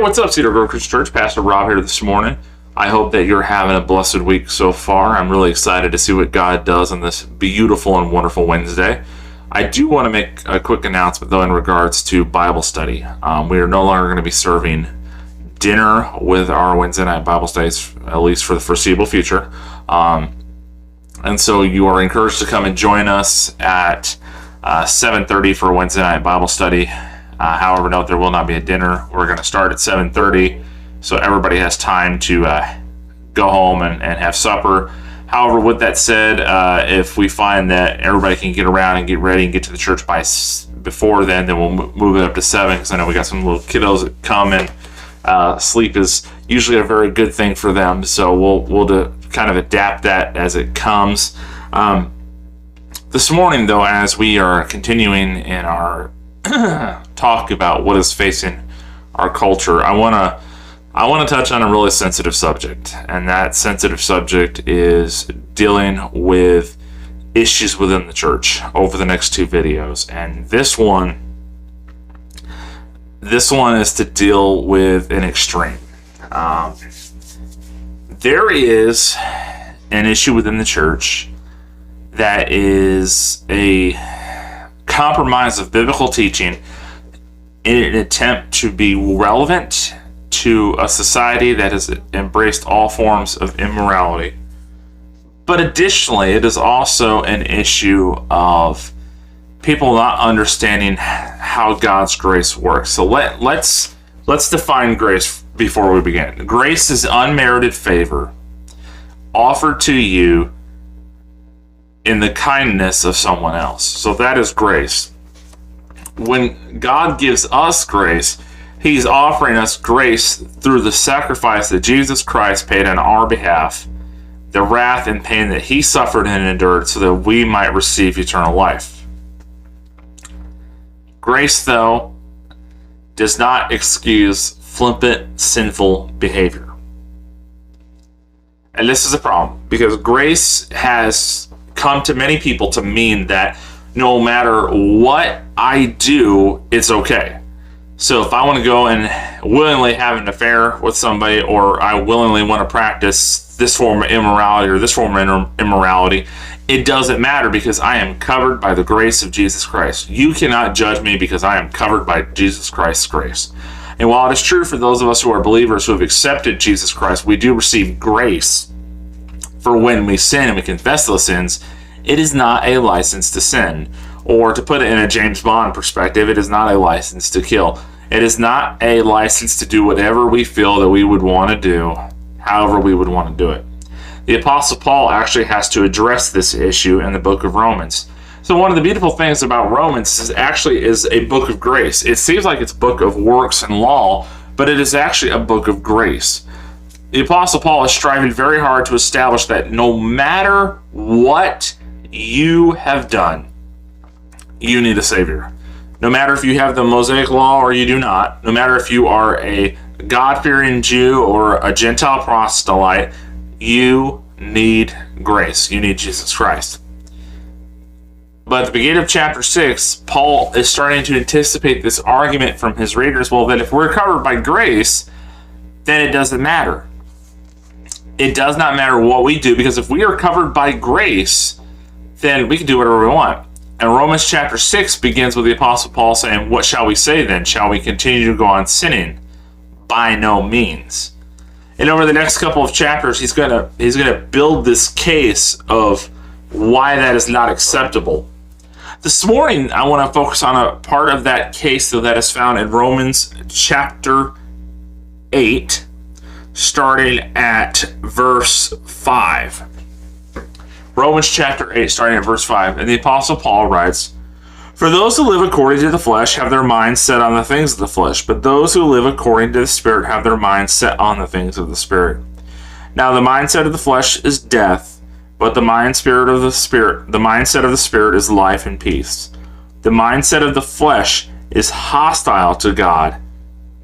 what's up, Cedar Grove Christian Church? Pastor Rob here this morning. I hope that you're having a blessed week so far. I'm really excited to see what God does on this beautiful and wonderful Wednesday. I do want to make a quick announcement, though, in regards to Bible study. We are no longer going to be serving dinner with our Wednesday night Bible studies, at least for the foreseeable future. And so you are encouraged to come and join us at 7:30 for a Wednesday night Bible study. However, note there will not be a dinner. We're going to start at 7:30, so everybody has time to go home and have supper. However, with that said, if we find that everybody can get around and get ready and get to the church by before then we'll move it up to 7, because I know we got some little kiddos that come, and sleep is usually a very good thing for them. So we'll kind of adapt that as it comes. This morning, though, as we are continuing in our talk about what is facing our culture, I want to touch on a really sensitive subject, and that sensitive subject is dealing with issues within the church over the next 2 videos. And this one is to deal with an extreme. There is an issue within the church that is a compromise of biblical teaching in an attempt to be relevant to a society that has embraced all forms of immorality. But additionally, it is also an issue of people not understanding how God's grace works. So let's define grace before we begin. Grace is unmerited favor offered to you in the kindness of someone else. So that is grace. When God gives us grace, He's offering us grace through the sacrifice that Jesus Christ paid on our behalf, the wrath and pain that He suffered and endured so that we might receive eternal life. Grace, though, does not excuse flippant, sinful behavior. And this is a problem, because grace has come to many people to mean that no matter what I do, it's okay. So if I want to go and willingly have an affair with somebody, or I willingly want to practice this form of immorality or this form of immorality, it doesn't matter, because I am covered by the grace of Jesus Christ. You cannot judge me, because I am covered by Jesus Christ's grace. And while it is true for those of us who are believers who have accepted Jesus Christ, we do receive grace for when we sin and we confess those sins, it is not a license to sin. Or to put it in a James Bond perspective, it is not a license to kill. It is not a license to do whatever we feel that we would want to do, however we would want to do it. The Apostle Paul actually has to address this issue in the book of Romans. So one of the beautiful things about Romans is a book of grace. It seems like it's a book of works and law, but it is actually a book of grace. The Apostle Paul is striving very hard to establish that no matter what you have done, you need a Savior. No matter if you have the Mosaic Law or you do not, no matter if you are a God-fearing Jew or a Gentile proselyte, you need grace. You need Jesus Christ. But at the beginning of chapter 6, Paul is starting to anticipate this argument from his readers. Well, that if we're covered by grace, then it doesn't matter. It does not matter what we do, because if we are covered by grace, then we can do whatever we want. And Romans chapter 6 begins with the Apostle Paul saying, "What shall we say then? Shall we continue to go on sinning? By no means." And over the next couple of chapters, he's gonna build this case of why that is not acceptable. This morning, I want to focus on a part of that case that is found in Romans chapter 8, starting at verse 5. Romans chapter 8, starting at verse 5. And the Apostle Paul writes, "For those who live according to the flesh have their minds set on the things of the flesh, but those who live according to the Spirit have their minds set on the things of the Spirit. Now the mindset of the flesh is death, but the mindset of the Spirit is life and peace. The mindset of the flesh is hostile to God,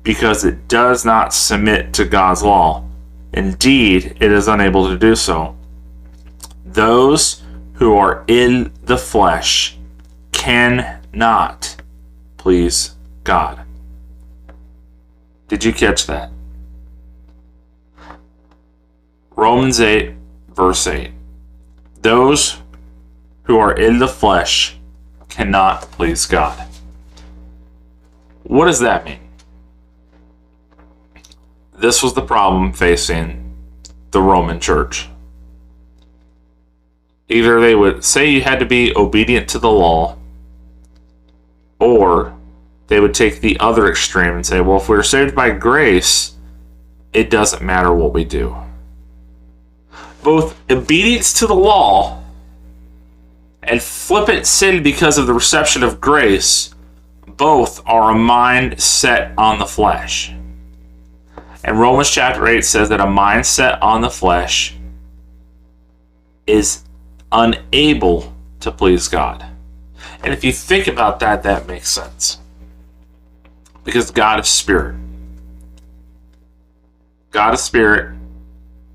because it does not submit to God's law. Indeed, it is unable to do so. Those who are in the flesh cannot please God." Did you catch that? Romans 8, verse 8. Those who are in the flesh cannot please God. What does that mean? This was the problem facing the Roman church. Either they would say you had to be obedient to the law, or they would take the other extreme and say, well, if we're saved by grace, it doesn't matter what we do. Both obedience to the law and flippant sin because of the reception of grace, both are a mind set on the flesh. And Romans chapter 8 says that a mind set on the flesh is unable to please God. And if you think about that, that makes sense. Because God is spirit. God is spirit.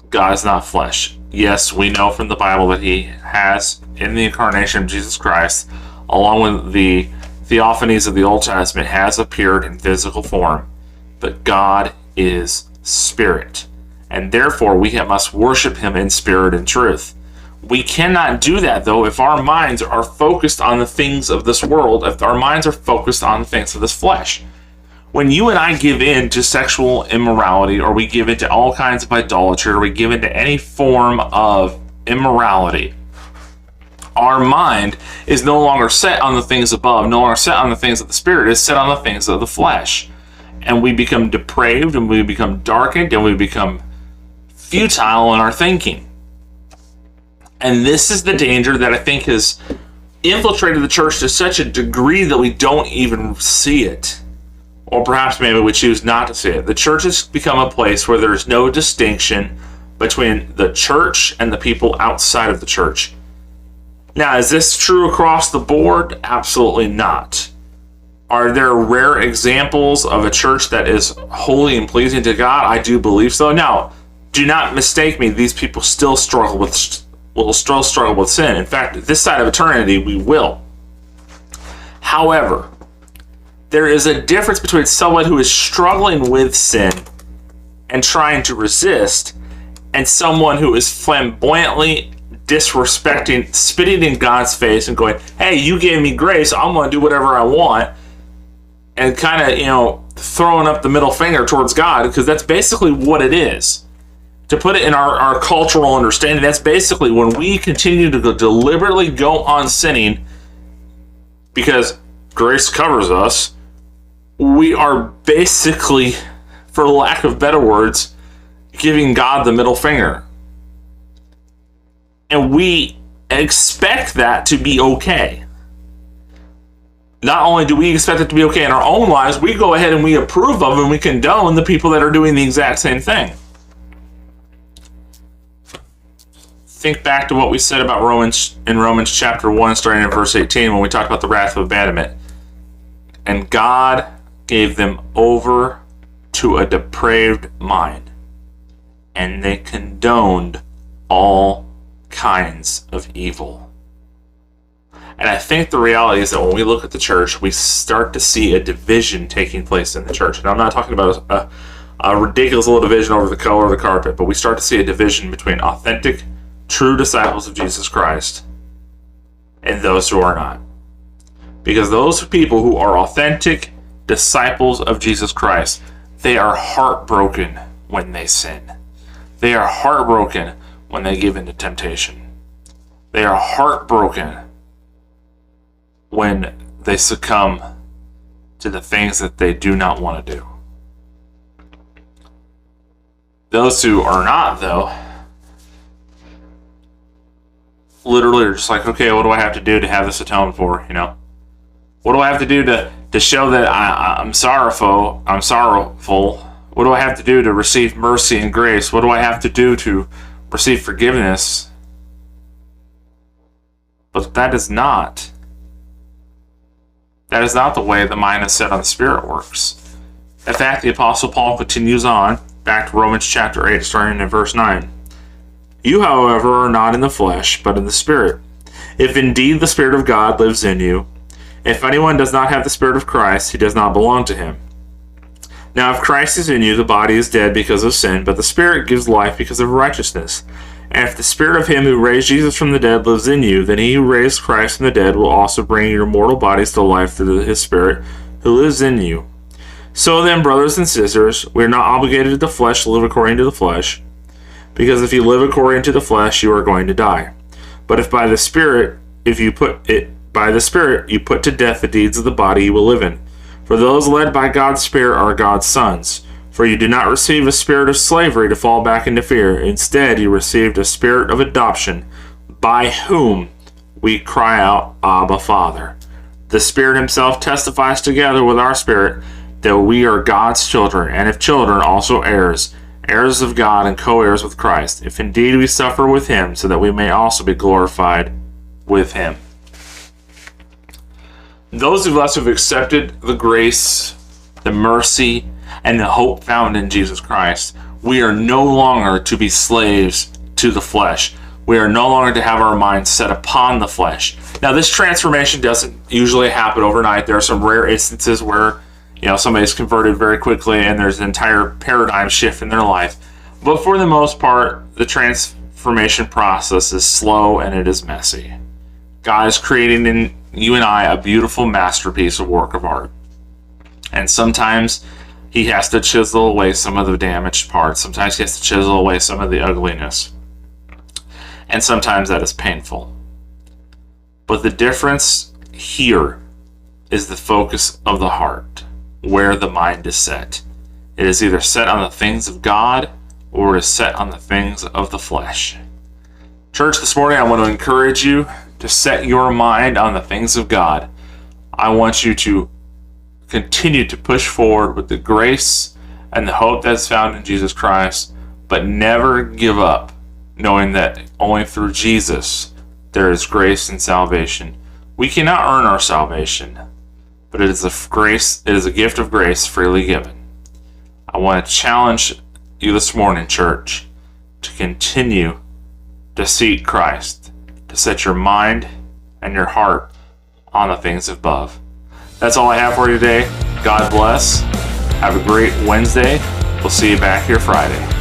God is not flesh. Yes, we know from the Bible that he has, in the incarnation of Jesus Christ, along with the theophanies of the Old Testament, has appeared in physical form. But God is spirit. And therefore, we must worship him in spirit and truth. We cannot do that, though, if our minds are focused on the things of this world, if our minds are focused on the things of this flesh. When you and I give in to sexual immorality, or we give in to all kinds of idolatry, or we give in to any form of immorality, our mind is no longer set on the things above, no longer set on the things of the spirit, it's set on the things of the flesh. And we become depraved, and we become darkened, and we become futile in our thinking. And this is the danger that I think has infiltrated the church to such a degree that we don't even see it. Or perhaps maybe we choose not to see it. The church has become a place where there's no distinction between the church and the people outside of the church. Now, is this true across the board? Absolutely not. Are there rare examples of a church that is holy and pleasing to God? I do believe so. Now, do not mistake me. These people still will struggle with sin. In fact, this side of eternity, we will. However, there is a difference between someone who is struggling with sin and trying to resist, and someone who is flamboyantly disrespecting, spitting in God's face and going, hey, you gave me grace, I'm going to do whatever I want, and kind of, throwing up the middle finger towards God, because that's basically what it is. To put it in our cultural understanding, that's basically when we continue to deliberately go on sinning because grace covers us, we are basically, for lack of better words, giving God the middle finger. And we expect that to be okay. Not only do we expect it to be okay in our own lives, we go ahead and we approve of and we condone the people that are doing the exact same thing. Think back to what we said about Romans chapter 1, starting in verse 18, when we talked about the wrath of abandonment. And God gave them over to a depraved mind, and they condoned all kinds of evil. And I think the reality is that when we look at the church, we start to see a division taking place in the church. And I'm not talking about a ridiculous little division over the color of the carpet, but we start to see a division between authentic, true disciples of Jesus Christ and those who are not. Because those people who are authentic disciples of Jesus Christ, they are heartbroken when they sin. They are heartbroken when they give in to temptation. They are heartbroken when they succumb to the things that they do not want to do. Those who are not, though, literally are just like, okay, what do I have to do to have this atoned for, What do I have to do to show that I'm sorrowful? What do I have to do to receive mercy and grace? What do I have to do to receive forgiveness? But that is not the way the mind is set on the Spirit works. In fact, the Apostle Paul continues on, back to Romans chapter 8, starting in verse 9. You, however, are not in the flesh, but in the Spirit, if indeed the Spirit of God lives in you. If anyone does not have the Spirit of Christ, he does not belong to him. Now if Christ is in you, the body is dead because of sin, but the Spirit gives life because of righteousness. And if the Spirit of him who raised Jesus from the dead lives in you, then he who raised Christ from the dead will also bring your mortal bodies to life through his Spirit who lives in you. So then, brothers and sisters, we are not obligated to the flesh to live according to the flesh, because if you live according to the flesh, you are going to die. But if by the Spirit, you put to death the deeds of the body, you will live in. For those led by God's Spirit are God's sons. For you did not receive a spirit of slavery to fall back into fear. Instead, you received a spirit of adoption, by whom we cry out, Abba, Father. The Spirit himself testifies together with our spirit that we are God's children, and if children, also heirs, heirs of God and co-heirs with Christ, if indeed we suffer with him, so that we may also be glorified with him. Those of us who have accepted the grace, the mercy, and the hope found in Jesus Christ, we are no longer to be slaves to the flesh. We are no longer to have our minds set upon the flesh. Now, this transformation doesn't usually happen overnight. There are some rare instances where, somebody's converted very quickly and there's an entire paradigm shift in their life. But for the most part, the transformation process is slow and it is messy. God is creating in you and I a beautiful masterpiece, a work of art. And sometimes he has to chisel away some of the damaged parts. Sometimes he has to chisel away some of the ugliness. And sometimes that is painful. But the difference here is the focus of the heart, where the mind is set. It is either set on the things of God or it is set on the things of the flesh. Church, this morning I want to encourage you to set your mind on the things of God. I want you to continue to push forward with the grace and the hope that's found in Jesus Christ, but never give up, knowing that only through Jesus there is grace and salvation. We cannot earn our salvation, but it is a gift of grace freely given. I want to challenge you this morning, church, to continue to seek Christ, to set your mind and your heart on the things above. That's all I have for you today. God bless. Have a great Wednesday. We'll see you back here Friday.